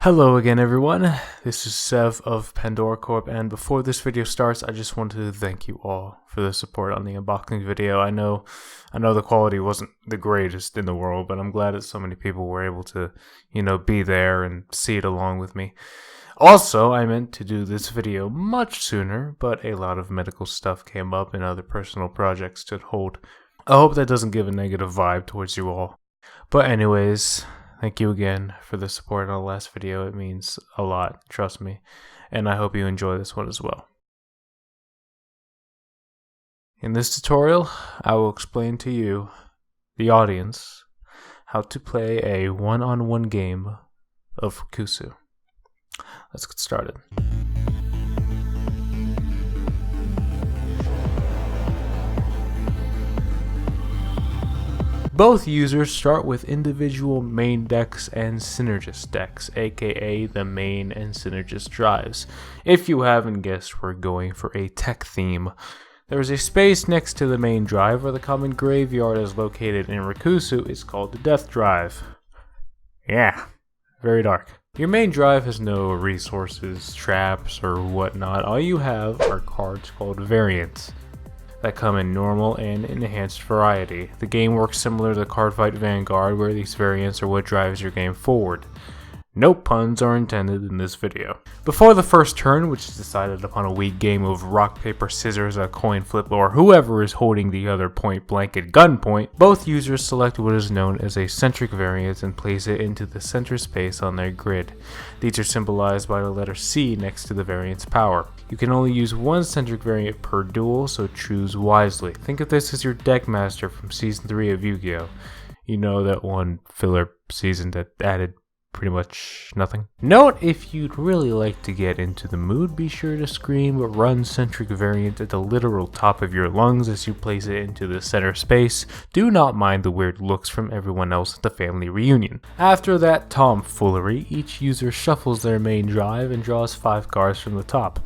Hello again everyone, this is Sev of Pandora Corp, and before this video starts I just wanted to thank you all for the support on the unboxing video. I know the quality wasn't the greatest in the world, but I'm glad that so many people were able to, be there and see it along with me. Also, I meant to do this video much sooner, but a lot of medical stuff came up and other personal projects took hold. I hope that doesn't give a negative vibe towards you all. But anyways, thank you again for the support on the last video. It means a lot, trust me. And I hope you enjoy this one as well. In this tutorial, I will explain to you, the audience, how to play a one-on-one game of Rikkusu. Let's get started. Both users start with individual main decks and Synergist decks, aka the main and Synergist drives. If you haven't guessed, we're going for a tech theme. There is a space next to the main drive where the common graveyard is located. In Rikkusu, it's called the death drive. Yeah, very dark. Your main drive has no resources, traps, or whatnot. All you have are cards called variants that come in normal and enhanced variety. The game works similar to Cardfight Vanguard, where these variants are what drives your game forward. No puns are intended in this video. Before the first turn, which is decided upon a weak game of rock, paper, scissors, a coin flip, or whoever is holding the other point blank at gunpoint, both users select what is known as a centric variant and place it into the center space on their grid. These are symbolized by the letter C next to the variant's power. You can only use one centric variant per duel, so choose wisely. Think of this as your deck master from Season 3 of Yu-Gi-Oh! You know, that one filler season that added pretty much nothing. Note, if you'd really like to get into the mood, be sure to scream "run centric variant" at the literal top of your lungs as you place it into the center space. Do not mind the weird looks from everyone else at the family reunion. After that tomfoolery, each user shuffles their main drive and draws 5 cards from the top.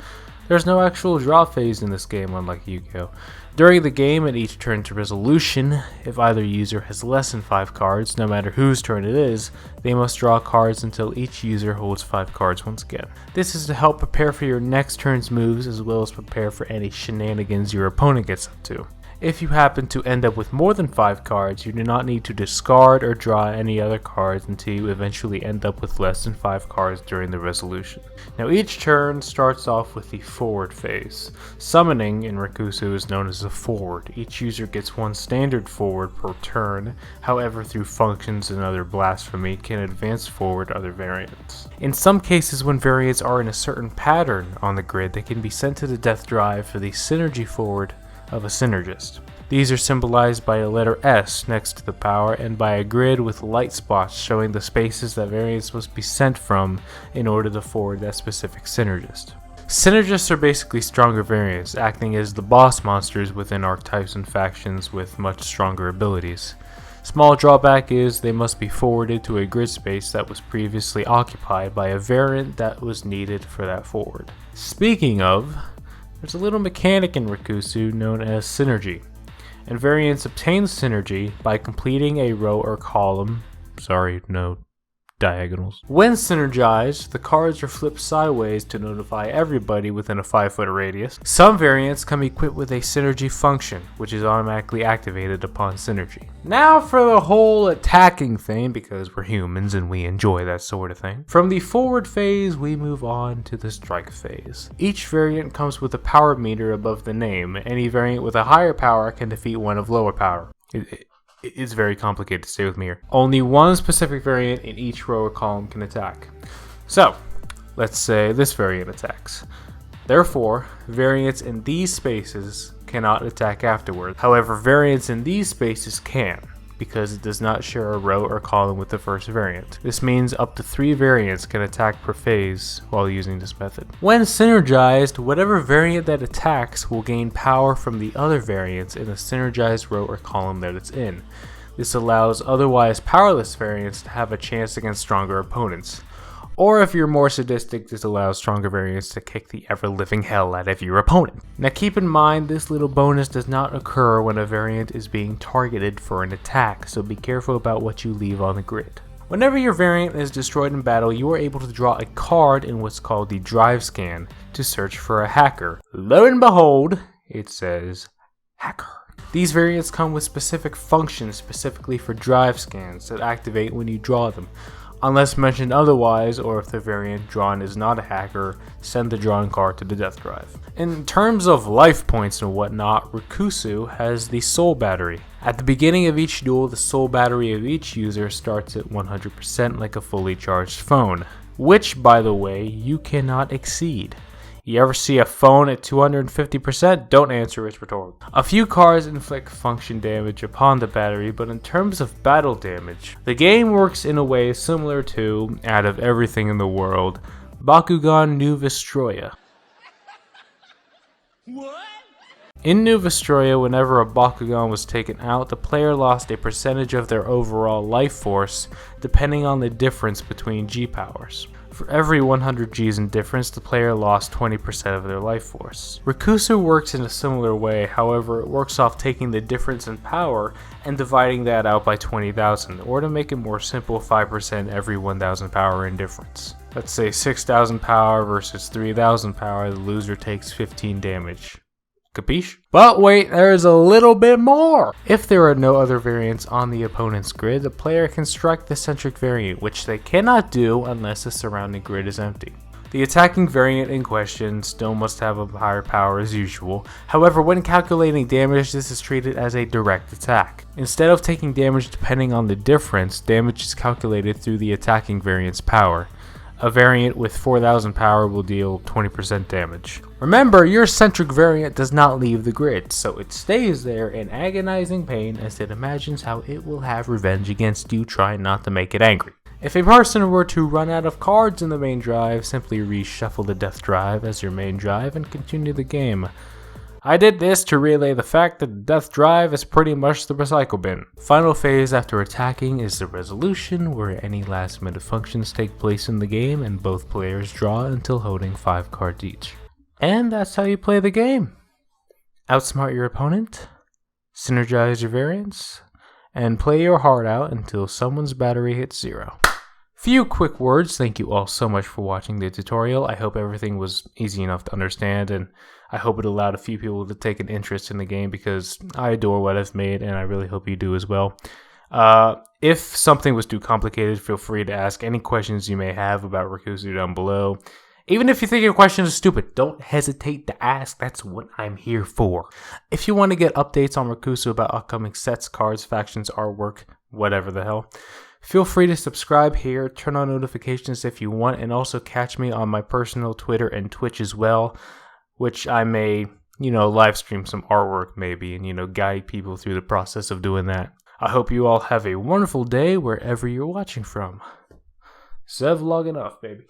There's no actual draw phase in this game, unlike Yu-Gi-Oh! During the game, at each turn to resolution, if either user has less than 5 cards, no matter whose turn it is, they must draw cards until each user holds 5 cards once again. This is to help prepare for your next turn's moves, as well as prepare for any shenanigans your opponent gets up to. If you happen to end up with more than 5 cards, you do not need to discard or draw any other cards until you eventually end up with less than 5 cards during the resolution. Now, each turn starts off with the forward phase. Summoning in Rikkusu is known as a forward. Each user gets one standard forward per turn, however through functions and other blasphemy can advance forward other variants. In some cases, when variants are in a certain pattern on the grid, they can be sent to the death drive for the synergy forward of a Synergist. These are symbolized by a letter S next to the power and by a grid with light spots showing the spaces that variants must be sent from in order to forward that specific Synergist. Synergists are basically stronger variants, acting as the boss monsters within archetypes and factions with much stronger abilities. Small drawback is they must be forwarded to a grid space that was previously occupied by a variant that was needed for that forward. Speaking of, there's a little mechanic in Rikkusu known as synergy, and variants obtain synergy by completing a row or column. Sorry, no diagonals. When synergized, the cards are flipped sideways to notify everybody within a 5-foot radius. Some variants come equipped with a synergy function, which is automatically activated upon synergy. Now for the whole attacking thing, because we're humans and we enjoy that sort of thing. From the forward phase, we move on to the strike phase. Each variant comes with a power meter above the name. Any variant with a higher power can defeat one of lower power. It's very complicated, stay with me here. Only one specific variant in each row or column can attack. So, let's say this variant attacks. Therefore, variants in these spaces cannot attack afterward. However, variants in these spaces can, because it does not share a row or column with the first variant. This means up to 3 variants can attack per phase while using this method. When synergized, whatever variant that attacks will gain power from the other variants in the synergized row or column that it's in. This allows otherwise powerless variants to have a chance against stronger opponents. Or if you're more sadistic, this allows stronger variants to kick the ever-living hell out of your opponent. Now keep in mind, this little bonus does not occur when a variant is being targeted for an attack, so be careful about what you leave on the grid. Whenever your variant is destroyed in battle, you are able to draw a card in what's called the drive scan to search for a hacker. Lo and behold, it says hacker. These variants come with specific functions specifically for drive scans that activate when you draw them. Unless mentioned otherwise, or if the variant drawn is not a hacker, send the drawn card to the death drive. In terms of life points and whatnot, Rikkusu has the soul battery. At the beginning of each duel, the soul battery of each user starts at 100% like a fully charged phone, which, by the way, you cannot exceed. You ever see a phone at 250%? Don't answer, it's rhetorical. A few cards inflict function damage upon the battery, but in terms of battle damage, the game works in a way similar to, out of everything in the world, Bakugan New Vestroia. What? In New Vestroia, whenever a Bakugan was taken out, the player lost a percentage of their overall life force, depending on the difference between G powers. For every 100 Gs in difference, the player lost 20% of their life force. Rikkusu works in a similar way, however it works off taking the difference in power and dividing that out by 20,000, or to make it more simple, 5% every 1,000 power in difference. Let's say 6,000 power versus 3,000 power, the loser takes 15 damage. Capiche? But wait, there's a little bit more! If there are no other variants on the opponent's grid, the player can strike the centric variant, which they cannot do unless the surrounding grid is empty. The attacking variant in question still must have a higher power as usual, however when calculating damage this is treated as a direct attack. Instead of taking damage depending on the difference, damage is calculated through the attacking variant's power. A variant with 4,000 power will deal 20% damage. Remember, your centric variant does not leave the grid, so it stays there in agonizing pain as it imagines how it will have revenge against you, trying not to make it angry. If a person were to run out of cards in the main drive, simply reshuffle the death drive as your main drive and continue the game. I did this to relay the fact that the death drive is pretty much the recycle bin. Final phase after attacking is the resolution, where any last minute functions take place in the game and both players draw until holding 5 cards each. And that's how you play the game. Outsmart your opponent, synergize your variants, and play your heart out until someone's battery hits 0. Few quick words. Thank you all so much for watching the tutorial. I hope everything was easy enough to understand, and I hope it allowed a few people to take an interest in the game because I adore what I've made and I really hope you do as well. If something was too complicated, feel free to ask any questions you may have about Rikkusu down below. Even if you think your question is stupid, don't hesitate to ask. That's what I'm here for. If you want to get updates on Rikkusu about upcoming sets, cards, factions, artwork, whatever the hell, feel free to subscribe here, turn on notifications if you want, and also catch me on my personal Twitter and Twitch as well, which I may, live stream some artwork maybe and, guide people through the process of doing that. I hope you all have a wonderful day wherever you're watching from. Zev logging off, baby.